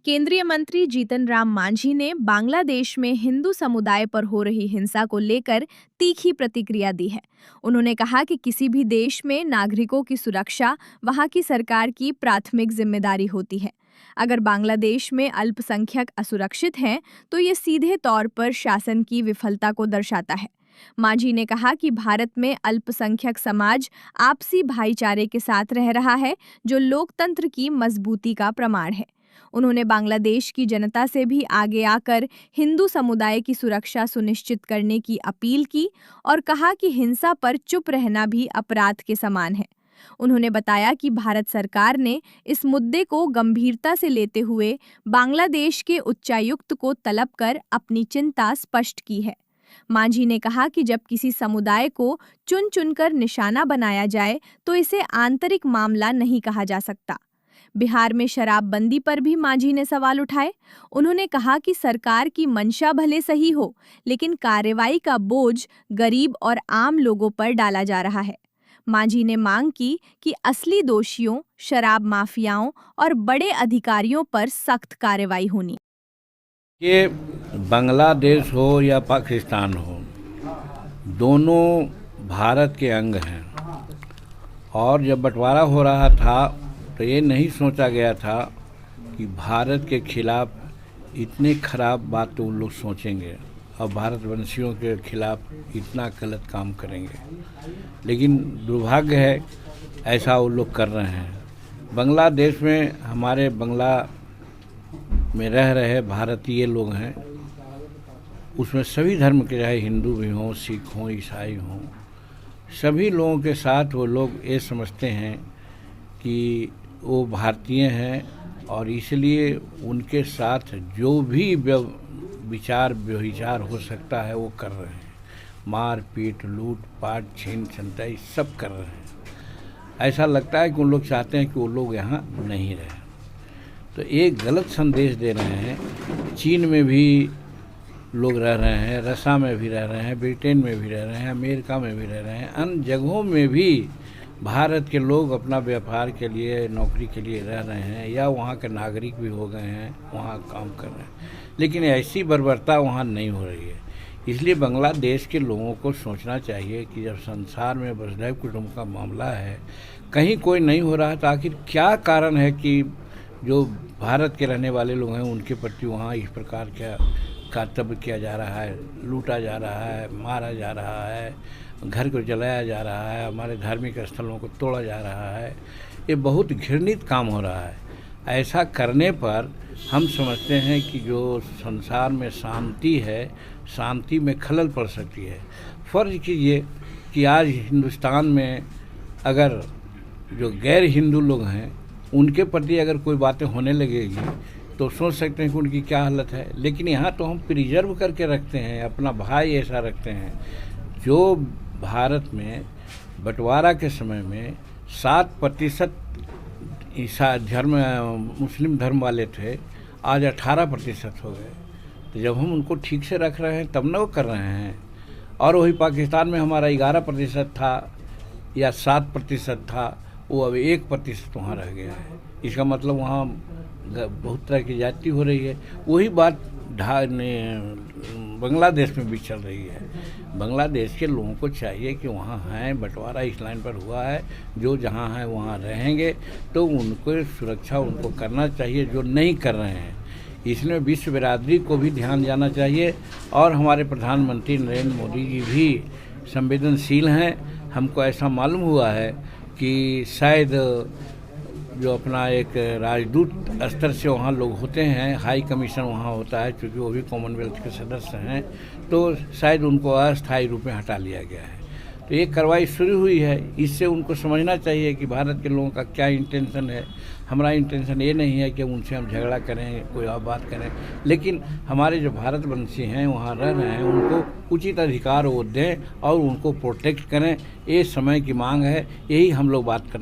केंद्रीय मंत्री जीतन राम मांझी ने बांग्लादेश में हिंदू समुदाय पर हो रही हिंसा को लेकर तीखी प्रतिक्रिया दी है। उन्होंने कहा कि किसी भी देश में नागरिकों की सुरक्षा वहां की सरकार की प्राथमिक जिम्मेदारी होती है। अगर बांग्लादेश में अल्पसंख्यक असुरक्षित हैं, तो ये सीधे तौर पर शासन की विफलता को दर्शाता है। मांझी ने कहा कि भारत में अल्पसंख्यक समाज आपसी भाईचारे के साथ रह रहा है, जो लोकतंत्र की मजबूती का प्रमाण है। उन्होंने बांग्लादेश की जनता से भी आगे आकर हिंदू समुदाय की सुरक्षा सुनिश्चित करने की अपील की और कहा कि हिंसा पर चुप रहना भी अपराध के समान है। उन्होंने बताया कि भारत सरकार ने इस मुद्दे को गंभीरता से लेते हुए बांग्लादेश के उच्चायुक्त को तलब कर अपनी चिंता स्पष्ट की है। मांझी ने कहा कि जब किसी समुदाय को चुन चुनकर निशाना बनाया जाए तो इसे आंतरिक मामला नहीं कहा जा सकता। बिहार में शराबबंदी पर भी मांझी ने सवाल उठाए। उन्होंने कहा कि सरकार की मंशा भले सही हो, लेकिन कार्रवाई का बोझ गरीब और आम लोगों पर डाला जा रहा है। मांझी ने मांग की कि असली दोषियों, शराब माफियाओं और बड़े अधिकारियों पर सख्त कार्रवाई होनी। ये बांग्लादेश हो या पाकिस्तान हो, दोनों भारत के अंग हैं। और जब बंटवारा हो रहा था तो ये नहीं सोचा गया था कि भारत के खिलाफ इतने खराब बात तो उन लोग सोचेंगे और भारतवंशियों के खिलाफ इतना गलत काम करेंगे। लेकिन दुर्भाग्य है ऐसा वो लोग कर रहे हैं। बांग्लादेश में हमारे बांग्ला में रह रहे भारतीय लोग हैं, उसमें सभी धर्म के, चाहे हिंदू भी हों, सिख हों, ईसाई हों, सभी लोगों के साथ वो लोग ये समझते हैं कि वो भारतीय हैं और इसलिए उनके साथ जो भी विचार व्यभिचार हो सकता है वो कर रहे हैं। मार पीट, लूट पाट, छीन छनताई सब कर रहे हैं। ऐसा लगता है कि उन लोग चाहते हैं कि वो लोग यहाँ नहीं रहें। तो एक गलत संदेश दे रहे हैं। चीन में भी लोग रह रहे हैं, रसा में भी रह रहे हैं, ब्रिटेन में भी रह रहे हैं, अमेरिका में भी रह रहे हैं, अन्य जगहों में भी भारत के लोग अपना व्यापार के लिए, नौकरी के लिए रह रहे हैं या वहाँ के नागरिक भी हो गए हैं, वहाँ काम कर रहे हैं। लेकिन ऐसी बर्बरता वहाँ नहीं हो रही है। इसलिए बांग्लादेश के लोगों को सोचना चाहिए कि जब संसार में वसुधैव कुटुंब का मामला है, कहीं कोई नहीं हो रहा, तो आखिर क्या कारण है कि जो भारत के रहने वाले लोग हैं उनके प्रति वहाँ इस प्रकार का कर्तव्य किया जा रहा है, लूटा जा रहा है, मारा जा रहा है, घर को जलाया जा रहा है, हमारे धार्मिक स्थलों को तोड़ा जा रहा है। ये बहुत घृणित काम हो रहा है। ऐसा करने पर हम समझते हैं कि जो संसार में शांति है, शांति में खलल पड़ सकती है। फर्ज कीजिए कि आज हिंदुस्तान में अगर जो गैर हिंदू लोग हैं उनके प्रति अगर कोई बातें होने लगेगी तो सोच सकते हैं कि उनकी क्या हालत है। लेकिन यहाँ तो हम प्रिजर्व करके रखते हैं, अपना भाई ऐसा रखते हैं। जो भारत में बंटवारा के समय में 7% ईसा धर्म, मुस्लिम धर्म वाले थे, आज 18% हो गए। तो जब हम उनको ठीक से रख रहे हैं तब न वो कर रहे हैं। और वही पाकिस्तान में हमारा 11% था या 7% था, वो अब 1% वहाँ रह गया है। इसका मतलब वहाँ बहुत तरह की जाति हो रही है। वही बात बांग्लादेश में भी चल रही है। बांग्लादेश के लोगों को चाहिए कि वहाँ हैं, बंटवारा इस लाइन पर हुआ है, जो जहाँ हैं वहाँ रहेंगे, तो उनको सुरक्षा उनको करना चाहिए, जो नहीं कर रहे हैं। इसमें विश्व बिरादरी को भी ध्यान जाना चाहिए और हमारे प्रधानमंत्री नरेंद्र मोदी जी भी संवेदनशील हैं। हमको ऐसा मालूम हुआ है कि शायद जो अपना एक राजदूत स्तर से वहाँ लोग होते हैं, हाई कमीशन वहाँ होता है, क्योंकि वो भी कॉमनवेल्थ के सदस्य हैं, तो शायद उनको अस्थायी रूप में हटा लिया गया है। तो ये कार्रवाई शुरू हुई है। इससे उनको समझना चाहिए कि भारत के लोगों का क्या इंटेंशन है। हमारा इंटेंशन ये नहीं है कि उनसे हम झगड़ा करें, कोई और बात करें, लेकिन हमारे जो भारतवंशी हैं वहाँ रह रहे हैं, उनको उचित अधिकार वो दें और उनको प्रोटेक्ट करें। ये समय की मांग है, यही हम लोग बात करना